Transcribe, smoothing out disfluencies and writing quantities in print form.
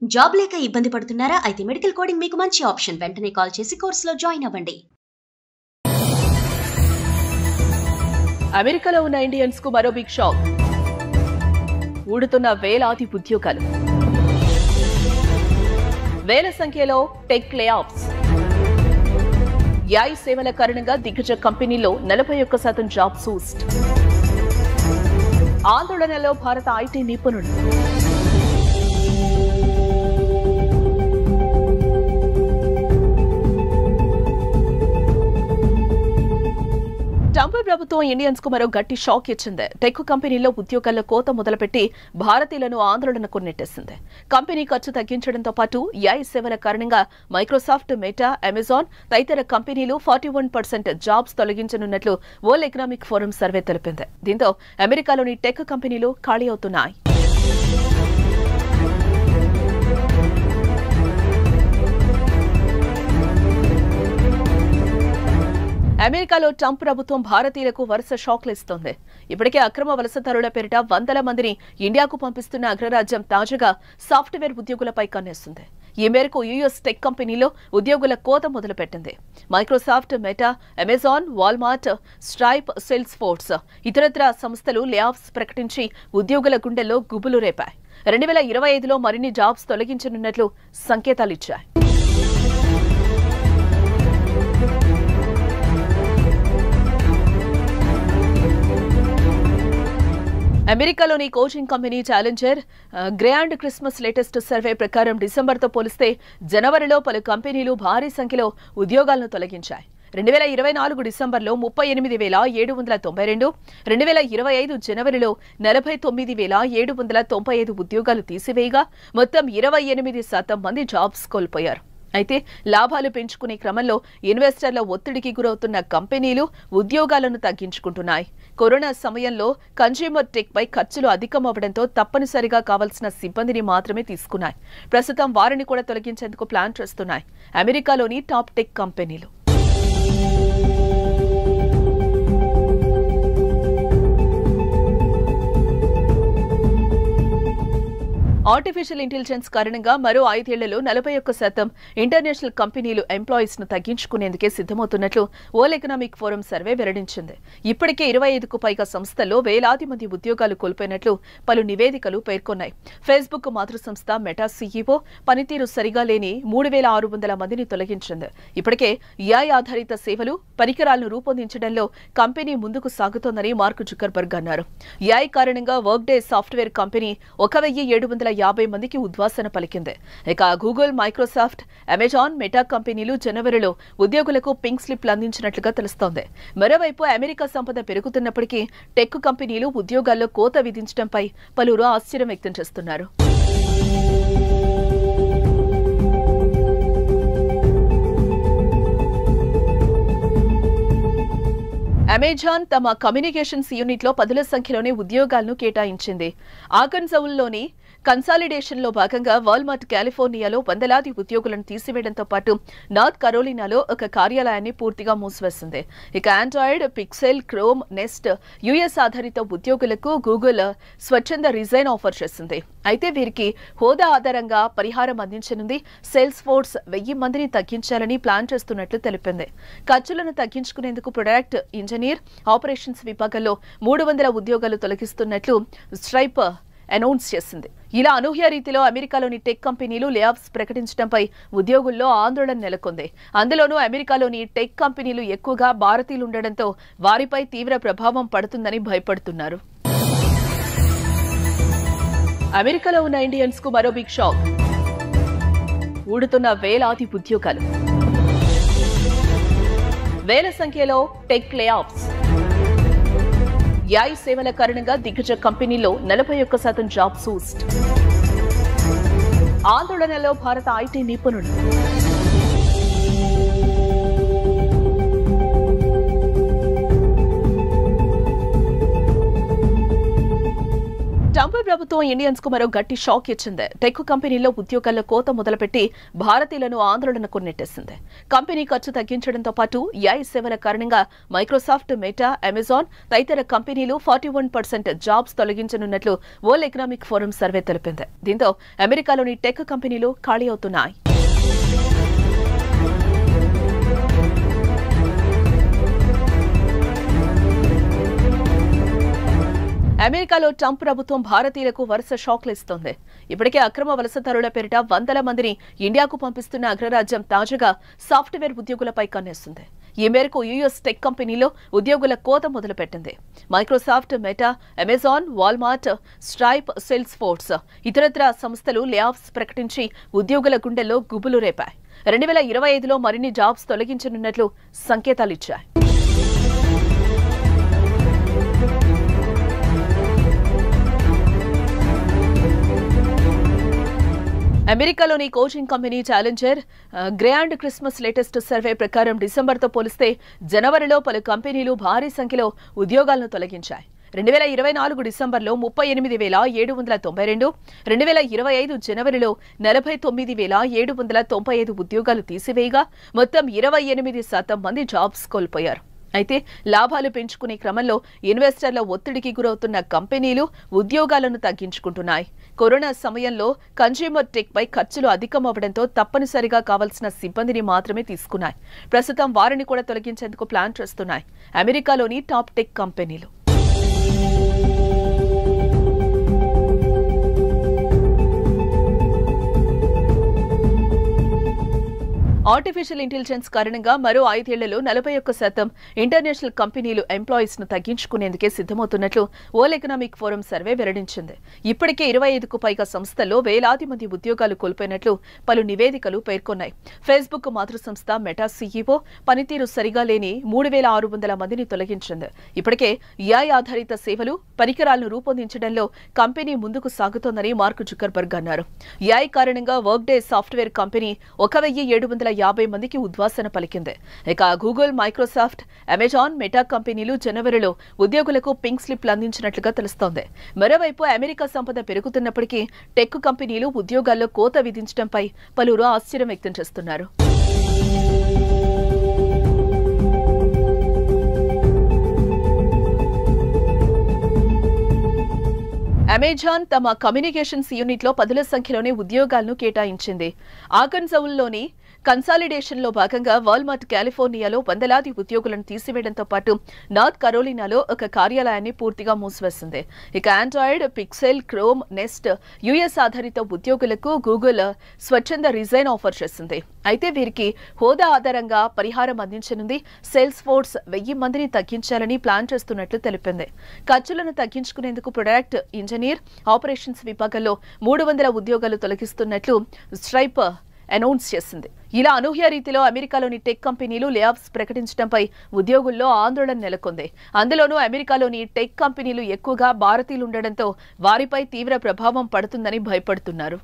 Job లేక ఇబ్బంది పడుతున్నారా? అయితే మెడికల్ కోడింగ్ మీకు మంచి ఆప్షన్. వెంటనే కాల్ చేసి కోర్సులో జాయిన్ అవ్వండి. అమెరికాలో ఉన్న ఇండియన్స్ కు మరో బిగ్ షాక్. ఊడుతున్న వేలాది ఉద్యోగాలు. వేల సంఖ్యలో టెక్ లే ఆఫ్స్. AI సేవల కారణంగా దిగ్గజ కంపెనీల్లో 41% జాబ్ సూస్ట్. ఆందోళనలో భారత ఐటీ నిపుణులు. ట్రంప్ ప్రభుత్వం ఇండియన్స్ కు మరో గట్టి షాక్ ఇచ్చింది. టెక్ కంపెనీల్లో ఉద్యోగాల్లో కోత మొదలుపెట్టి భారతీయులను ఆందోళనకు నెట్టేసింది. కంపెనీ ఖర్చు తగ్గించడంతో పాటు AI సేవల కారణంగా మైక్రోసాఫ్ట్, మెటా, అమెజాన్ తదితర కంపెనీలు 41% జాబ్స్ తొలగించనున్నట్లు వరల్డ్ ఎకనామిక్ ఫోరం సర్వే తెలిపింది. దీంతో అమెరికాలోని టెక్ కంపెనీలు ఖాళీ అవుతున్నాయి. అమెరికాలో ట్రంప్ ప్రభుత్వం భారతీయులకు వరుస షాక్లు ఇస్తోంది. ఇప్పటికే అక్రమ వలసదారుల పేరిట వందల మందిని ఇండియాకు పంపిస్తున్న అగ్రరాజ్యం తాజాగా సాఫ్ట్వేర్ ఉద్యోగులపై కన్నేస్తుంది. ఈ మేరకు యుఎస్ టెక్ కంపెనీలో ఉద్యోగుల కోత మొదలుపెట్టింది. Microsoft, meta, Amazon, Walmart, stripe, sales force ఇతరత్ర సంస్థలు లే ఆఫ్స్ ప్రకటించి ఉద్యోగుల గుండెల్లో గుబులు రేపాయి. 2025లో మరిన్ని జాబ్స్ తొలగించనున్నట్లు సంకేతాలిచ్చాయి. అమెరికాలోని coaching company challenger grand Christmas latest survey ప్రకారం డిసెంబర్తో పోలిస్తే జనవరిలో పలు కంపెనీలు భారీ సంఖ్యలో ఉద్యోగాలను తొలగించాయి. 2024 డిసెంబర్లో 38,792, 2025 జనవరిలో 49,795 ఉద్యోగాలు తీసివేయగా మొత్తం 28% మంది జాబ్స్ కోల్పోయారు. అయితే లాభాలు పెంచుకునే క్రమంలో ఇన్వెస్టర్ల ఒత్తిడికి గురవుతున్న కంపెనీలు ఉద్యోగాలను తగ్గించుకుంటున్నాయి. కరోనా సమయంలో కన్స్యూమర్ టెక్ పై ఖర్చులు అధికమవడంతో తప్పనిసరిగా కావాల్సిన సిబ్బందిని మాత్రమే తీసుకున్నాయి. ప్రస్తుతం వారిని కూడా తొలగించేందుకు ప్లాన్ చేస్తున్నాయి అమెరికాలోని టాప్ టెక్ కంపెనీలు. ఆర్టిఫిషియల్ ఇంటెలిజెన్స్ కారణంగా మరో 5 ఏళ్లలో 41% ఇంటర్నేషనల్ కంపెనీలు ఎంప్లాయీస్ ను తగ్గించుకునేందుకే సిద్ధమవుతున్నట్లు వరల్డ్ ఎకనామిక్ ఫోరం సర్వే వెల్లడించింది. ఇప్పటికే 25కు పైగా సంస్థల్లో వేలాది మంది ఉద్యోగాలు కోల్పోయినట్లు పలు నివేదికలు పేర్కొన్నాయి. ఫేస్బుక్ మాతృ సంస్థ మెటా CEO పనితీరు సరిగా లేని 3,600 మందిని తొలగించింది. ఇప్పటికే AI ఆధారిత సేవలు, పరికరాలను రూపొందించడంలో కంపెనీ ముందుకు సాగుతోందని మార్క్ జుకర్బర్గ్ అన్నారు. AI కారణంగా వర్క్డే సాఫ్ట్వేర్ కంపెనీ 1,750 మందికి ఉద్వాసన పలికింది. ఇక గూగుల్, మైక్రోసాఫ్ట్, అమెజాన్, మెటా కంపెనీలు జనవరిలో ఉద్యోగులకు పింక్ స్లిప్లు అందించినట్లుగా తెలుస్తోంది. మరోవైపు అమెరికా సంపద పెరుగుతున్నప్పటికీ టెక్ కంపెనీలు ఉద్యోగాల్లో కోత విధించడంపై పలువురు ఆశ్చర్యం వ్యక్తం చేస్తున్నారు. అమెజాన్ తమ కమ్యూనికేషన్స్ యూనిట్లో 10ల సంఖ్యలోనే ఉద్యోగాలను కేటాయించింది. ఆర్కన్సాస్లోని కన్సాలిడేషన్లో భాగంగా వాల్మార్ట్ కాలిఫోర్నియాలో వందలాది ఉద్యోగులను తీసివేయడంతో పాటు నార్త్ కరోలినాలో ఒక కార్యాలయాన్ని పూర్తిగా మూసివేసింది. ఇక Android, Pixel, Chrome, Nest US ఆధారిత ఉద్యోగులకు గూగుల్ స్వచ్ఛంద రిజైన్ ఆఫర్ చేసింది. అయితే వీరికి హోదా ఆధారంగా పరిహారం అందించనుంది. సేల్స్ ఫోర్స్ 1000 మందిని తగ్గించాలని ప్లాన్ చేస్తున్నట్లు తెలిపింది. ఖర్చులను తగ్గించుకునేందుకు ప్రొడక్ట్, ఇంజనీర్, ఆపరేషన్స్ విభాగంలో 300 ఉద్యోగాలు తొలగిస్తున్నట్లు స్ట్రైప్ అనౌన్స్ చేసింది. ఇలా అనూహ్య రీతిలో అమెరికాలోని టెక్ కంపెనీలు లే ఆఫ్స్ ప్రకటించడంపై ఉద్యోగుల్లో ఆందోళన నెలకొంది. అందులోనూ అమెరికాలోని టెక్ కంపెనీలు ఎక్కువగా భారతీయులు ఉండడంతో వారిపై తీవ్ర ప్రభావం పడుతుందని భయపడుతున్నారు. అమెరికాలో ఉన్న ఇండియన్స్ కు మరో బిగ్ షాక్. ఊడుతున్న వేలాది ఉద్యోగాలు. వేల సంఖ్యలో టెక్ లే ఆఫ్స్. AI సేవల కారణంగా దిగ్గజ కంపెనీల్లో 41% జాబ్ సూస్ట్. ఆందోళనలో భారత ఐటీ నిపుణులు. ట్రంప్ ప్రభుత్వం ఇండియన్స్ కు మరో గట్టి షాక్ ఇచ్చింది. టెక్ కంపెనీల్లో ఉద్యోగాల్లో కోత మొదలుపెట్టి భారతీయులను ఆందోళనకు నెట్టేసింది. కంపెనీ ఖర్చు తగ్గించడంతో పాటు ఏఐ సేవల కారణంగా మైక్రోసాఫ్ట్, మెటా, అమెజాన్ తదితర కంపెనీలు 41% జాబ్స్ తొలగించనున్నట్లు వరల్డ్ ఎకనామిక్ ఫోరం సర్వే తెలిపింది. దీంతో అమెరికాలోని టెక్ కంపెనీలు ఖాళీ అవుతున్నాయి. అమెరికాలో ట్రంప్ ప్రభుత్వం భారతీయులకు వరుస షాక్లు ఇస్తోంది. ఇప్పటికే అక్రమ వలసదారుల పేరిట వందల మందిని ఇండియాకు పంపిస్తున్న అగ్రరాజ్యం తాజాగా సాఫ్ట్వేర్ ఉద్యోగులపై కన్నేస్తుంది. ఈ మేరకు యుఎస్ టెక్ కంపెనీలో ఉద్యోగుల కోత మొదలుపెట్టింది. Microsoft, meta, Amazon, Walmart, stripe, sales force ఇతరత్ర సంస్థలు లేఆఫ్స్ ప్రకటించి ఉద్యోగుల గుండెల్లో గుబులు రేపాయి. 2025లో మరిన్ని జాబ్స్ తొలగించనున్నట్లు సంకేతాలిచ్చాయి. అమెరికాలోని coaching company challenger grand Christmas latest survey ప్రకారం డిసెంబర్తో పోలిస్తే జనవరిలో పలు కంపెనీలు భారీ సంఖ్యలో ఉద్యోగాలను తొలగించాయి. 2024 డిసెంబర్లో 38,792, 2025 జనవరిలో 49,795 ఉద్యోగాలు తీసివేయగా మొత్తం 28% మంది జాబ్స్ కోల్పోయారు. అయితే లాభాలు పెంచుకునే క్రమంలో ఇన్వెస్టర్ల ఒత్తిడికి గురవుతున్న కంపెనీలు ఉద్యోగాలను తగ్గించుకుంటున్నాయి. కరోనా సమయంలో కన్స్యూమర్ టెక్ పై ఖర్చులు అధికమవడంతో తప్పనిసరిగా కావాల్సిన సిబ్బందిని మాత్రమే తీసుకున్నాయి. ప్రస్తుతం వారిని కూడా తొలగించేందుకు ప్లాన్ చేస్తున్నాయి అమెరికాలోని టాప్ టెక్ కంపెనీలు. ఆర్టిఫిషియల్ ఇంటెలిజెన్స్ కారణంగా మరో 5 ఏళ్లలో 41% ఇంటర్నేషనల్ కంపెనీలు ఎంప్లాయీస్ ను తగ్గించుకునేందుకే సిద్ధమవుతున్నట్లు వరల్డ్ ఎకనామిక్ ఫోరం సర్వే వెల్లడించింది. ఇప్పటికే 25కు పైగా సంస్థల్లో వేలాది మంది ఉద్యోగాలు కోల్పోయినట్లు పలు నివేదికలు పేర్కొన్నాయి. ఫేస్బుక్ మాతృ సంస్థ మెటా సీఈఓ పనితీరు సరిగా లేని 3,600 మందిని తొలగించింది. ఇప్పటికే ఏఐ ఆధారిత సేవలు, పరికరాలను రూపొందించడంలో కంపెనీ ముందుకు సాగుతోందని మార్క్ జుకర్బర్గ్ అన్నారు. ఏఐ కారణంగా వర్క్డే సాఫ్ట్వేర్ కంపెనీ 1,750 మందికి ఉద్వాసన పలికింది. ఇక గూగుల్, మైక్రోసాఫ్ట్, అమెజాన్, మెటా కంపెనీలు జనవరిలో ఉద్యోగులకు పింక్ స్లిప్లు అందించినట్లుగా తెలుస్తోంది. మరోవైపు అమెరికా సంపద పెరుగుతున్నప్పటికీ టెక్ కంపెనీలు ఉద్యోగాల్లో కోత విధించడంపై పలువురు ఆశ్చర్యం వ్యక్తం చేస్తున్నారు. అమెజాన్ తమ కమ్యూనికేషన్స్ యూనిట్లో పదుల సంఖ్యలోనే ఉద్యోగాలను కేటాయించింది. ఆర్కన్సాస్లోని కన్సాలిడేషన్లో భాగంగా వాల్మార్ట్ కాలిఫోర్నియాలో వందలాది ఉద్యోగులను తీసివేయడంతో పాటు నార్త్ కరోలినాలో ఒక కార్యాలయాన్ని పూర్తిగా మూసివేసింది. ఇక Android, Pixel, Chrome, Nest US ఆధారిత ఉద్యోగులకు గూగుల్ స్వచ్ఛంద రిజైన్ ఆఫర్ చేసింది. అయితే వీరికి హోదా ఆధారంగా పరిహారం అందించనుంది. సేల్స్ ఫోర్స్ 1000 మందిని తగ్గించాలని ప్లాన్ చేస్తున్నట్లు తెలిపింది. ఖర్చులను తగ్గించుకునేందుకు ప్రొడక్ట్, ఇంజనీర్, ఆపరేషన్స్ విభాగంలో 300 ఉద్యోగాలు తొలగిస్తున్నట్లు స్ట్రైప్ అనౌన్స్ చేసింది. ఇలా అనూహ్య రీతిలో అమెరికాలోని టెక్ కంపెనీలు లేఆఫ్స్ ప్రకటించడంపై ఉద్యోగుల్లో ఆందోళన నెలకొంది. అందులోనూ అమెరికాలోని టెక్ కంపెనీలు ఎక్కువగా భారతీయులు ఉండడంతో వారిపై తీవ్ర ప్రభావం పడుతుందని భయపడుతున్నారు.